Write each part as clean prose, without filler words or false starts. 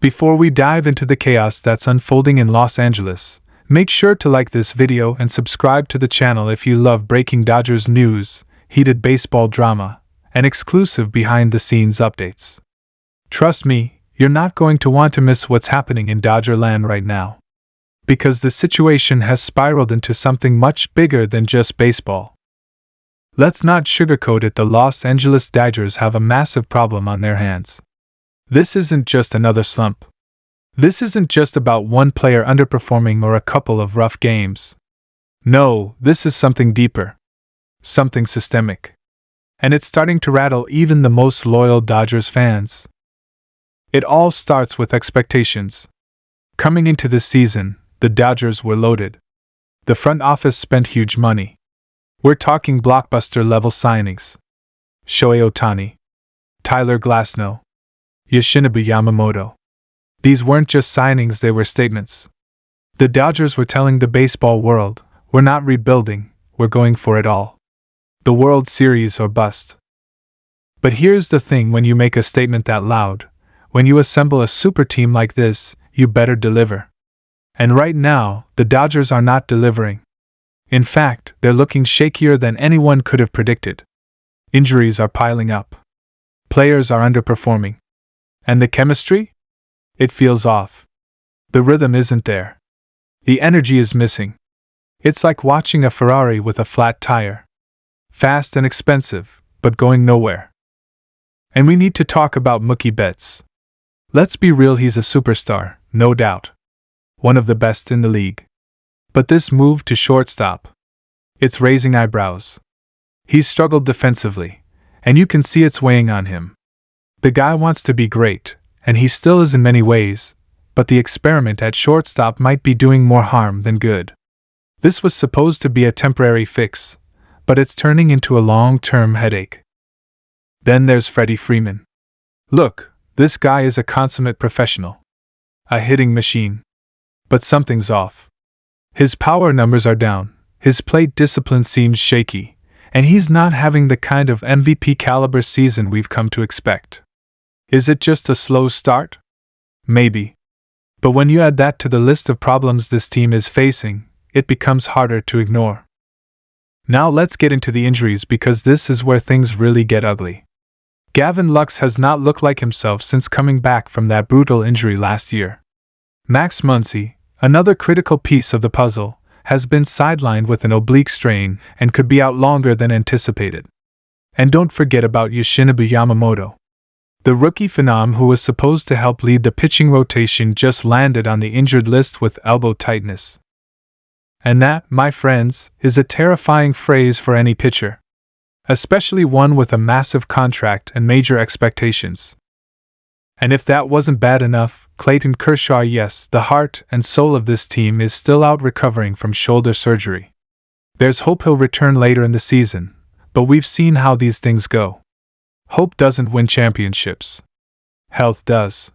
Before we dive into the chaos that's unfolding in Los Angeles, make sure to like this video and subscribe to the channel if you love breaking Dodgers news, heated baseball drama, and exclusive behind-the-scenes updates. Trust me, you're not going to want to miss what's happening in Dodgerland right now. Because the situation has spiraled into something much bigger than just baseball. Let's not sugarcoat it, the Los Angeles Dodgers have a massive problem on their hands. This isn't just another slump. This isn't just about one player underperforming or a couple of rough games. No, this is something deeper. Something systemic. And it's starting to rattle even the most loyal Dodgers fans. It all starts with expectations. Coming into this season, the Dodgers were loaded. The front office spent huge money. We're talking blockbuster-level signings. Shohei Ohtani, Tyler Glasnow, Yoshinobu Yamamoto. These weren't just signings, they were statements. The Dodgers were telling the baseball world, we're not rebuilding, we're going for it all. The World Series or bust. But here's the thing, when you make a statement that loud, when you assemble a super team like this, you better deliver. And right now, the Dodgers are not delivering. In fact, they're looking shakier than anyone could have predicted. Injuries are piling up. Players are underperforming. And the chemistry? It feels off. The rhythm isn't there. The energy is missing. It's like watching a Ferrari with a flat tire. Fast and expensive, but going nowhere. And we need to talk about Mookie Betts. Let's be real, he's a superstar, no doubt. One of the best in the league. But this move to shortstop, it's raising eyebrows. He's struggled defensively, and you can see it's weighing on him. The guy wants to be great, and he still is in many ways, but the experiment at shortstop might be doing more harm than good. This was supposed to be a temporary fix, but it's turning into a long-term headache. Then there's Freddie Freeman. Look, this guy is a consummate professional. A hitting machine. But something's off. His power numbers are down, his plate discipline seems shaky, and he's not having the kind of MVP caliber season we've come to expect. Is it just a slow start? Maybe. But when you add that to the list of problems this team is facing, it becomes harder to ignore. Now let's get into the injuries, because this is where things really get ugly. Gavin Lux has not looked like himself since coming back from that brutal injury last year. Max Muncy, another critical piece of the puzzle, has been sidelined with an oblique strain and could be out longer than anticipated. And don't forget about Yoshinobu Yamamoto. The rookie phenom who was supposed to help lead the pitching rotation just landed on the injured list with elbow tightness. And that, my friends, is a terrifying phrase for any pitcher. Especially one with a massive contract and major expectations. And if that wasn't bad enough, Clayton Kershaw, yes, the heart and soul of this team, is still out recovering from shoulder surgery. There's hope he'll return later in the season, but we've seen how these things go. Hope doesn't win championships. Health does.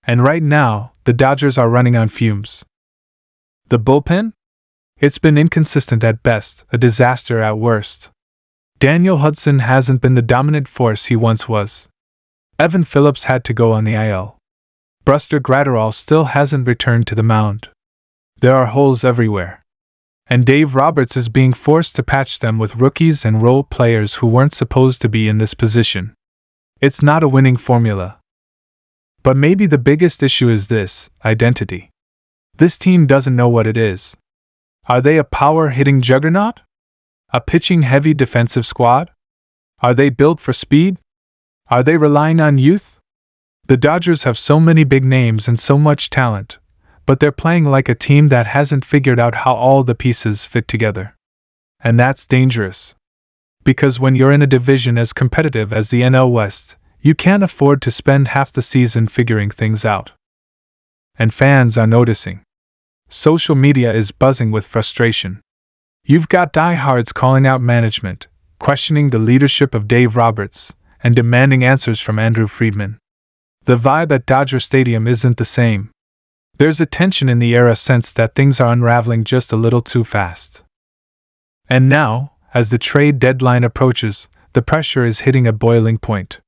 And right now, the Dodgers are running on fumes. The bullpen? It's been inconsistent at best, a disaster at worst. Daniel Hudson hasn't been the dominant force he once was. Evan Phillips had to go on the IL. Buster Gratterall still hasn't returned to the mound. There are holes everywhere. And Dave Roberts is being forced to patch them with rookies and role players who weren't supposed to be in this position. It's not a winning formula. But maybe the biggest issue is this: identity. This team doesn't know what it is. Are they a power-hitting juggernaut? A pitching-heavy defensive squad? Are they built for speed? Are they relying on youth? The Dodgers have so many big names and so much talent, but they're playing like a team that hasn't figured out how all the pieces fit together. And that's dangerous. Because when you're in a division as competitive as the NL West, you can't afford to spend half the season figuring things out. And fans are noticing. Social media is buzzing with frustration. You've got diehards calling out management, questioning the leadership of Dave Roberts, and demanding answers from Andrew Friedman. The vibe at Dodger Stadium isn't the same. There's a tension in the air, a sense that things are unraveling just a little too fast. And now, as the trade deadline approaches, the pressure is hitting a boiling point.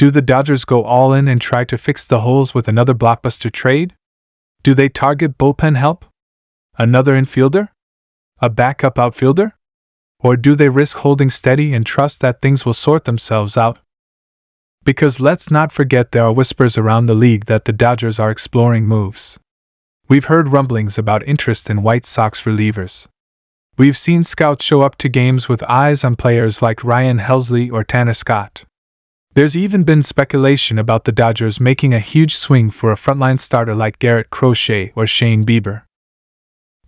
Do the Dodgers go all in and try to fix the holes with another blockbuster trade? Do they target bullpen help? Another infielder? A backup outfielder? Or do they risk holding steady and trust that things will sort themselves out? Because let's not forget there are whispers around the league that the Dodgers are exploring moves. We've heard rumblings about interest in White Sox relievers. We've seen scouts show up to games with eyes on players like Ryan Helsley or Tanner Scott. There's even been speculation about the Dodgers making a huge swing for a frontline starter like Garrett Crochet or Shane Bieber.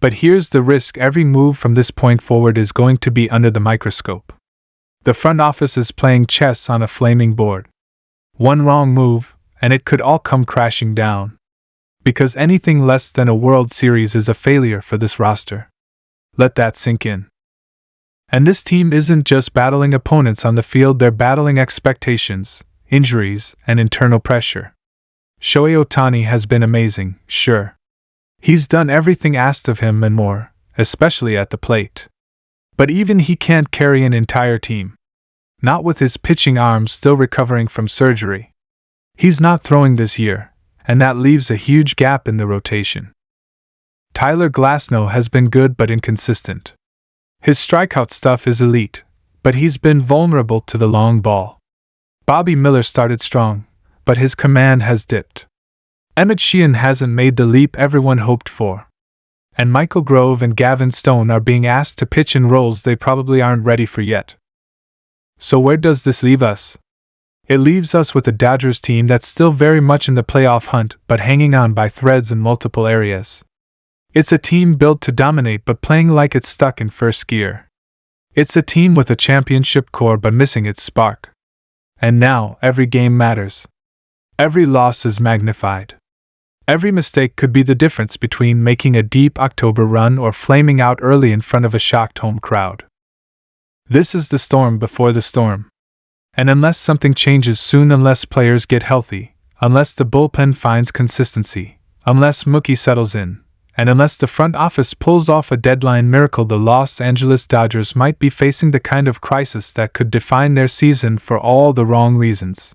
But here's the risk: every move from this point forward is going to be under the microscope. The front office is playing chess on a flaming board. One wrong move, and it could all come crashing down. Because anything less than a World Series is a failure for this roster. Let that sink in. And this team isn't just battling opponents on the field, they're battling expectations, injuries, and internal pressure. Shohei Ohtani has been amazing, sure. He's done everything asked of him and more, especially at the plate. But even he can't carry an entire team. Not with his pitching arm still recovering from surgery. He's not throwing this year, and that leaves a huge gap in the rotation. Tyler Glasnow has been good but inconsistent. His strikeout stuff is elite, but he's been vulnerable to the long ball. Bobby Miller started strong, but his command has dipped. Emmett Sheehan hasn't made the leap everyone hoped for. And Michael Grove and Gavin Stone are being asked to pitch in roles they probably aren't ready for yet. So where does this leave us? It leaves us with a Dodgers team that's still very much in the playoff hunt but hanging on by threads in multiple areas. It's a team built to dominate but playing like it's stuck in first gear. It's a team with a championship core but missing its spark. And now, every game matters. Every loss is magnified. Every mistake could be the difference between making a deep October run or flaming out early in front of a shocked home crowd. This is the storm before the storm. And unless something changes soon, unless players get healthy, unless the bullpen finds consistency, unless Mookie settles in, and unless the front office pulls off a deadline miracle, the Los Angeles Dodgers might be facing the kind of crisis that could define their season for all the wrong reasons.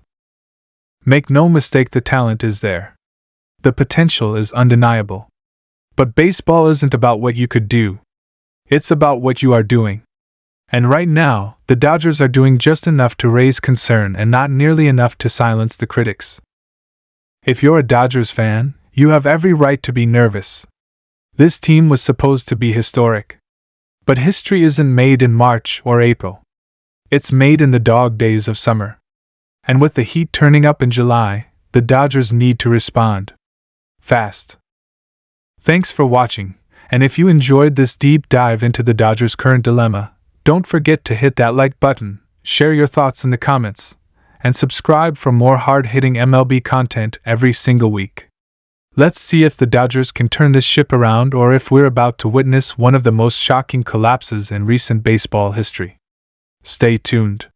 Make no mistake, the talent is there. The potential is undeniable. But baseball isn't about what you could do. It's about what you are doing. And right now, the Dodgers are doing just enough to raise concern and not nearly enough to silence the critics. If you're a Dodgers fan, you have every right to be nervous. This team was supposed to be historic. But history isn't made in March or April. It's made in the dog days of summer. And with the heat turning up in July, the Dodgers need to respond. Fast. Thanks for watching, and if you enjoyed this deep dive into the Dodgers' current dilemma, don't forget to hit that like button, share your thoughts in the comments, and subscribe for more hard-hitting MLB content every single week. Let's see if the Dodgers can turn this ship around or if we're about to witness one of the most shocking collapses in recent baseball history. Stay tuned.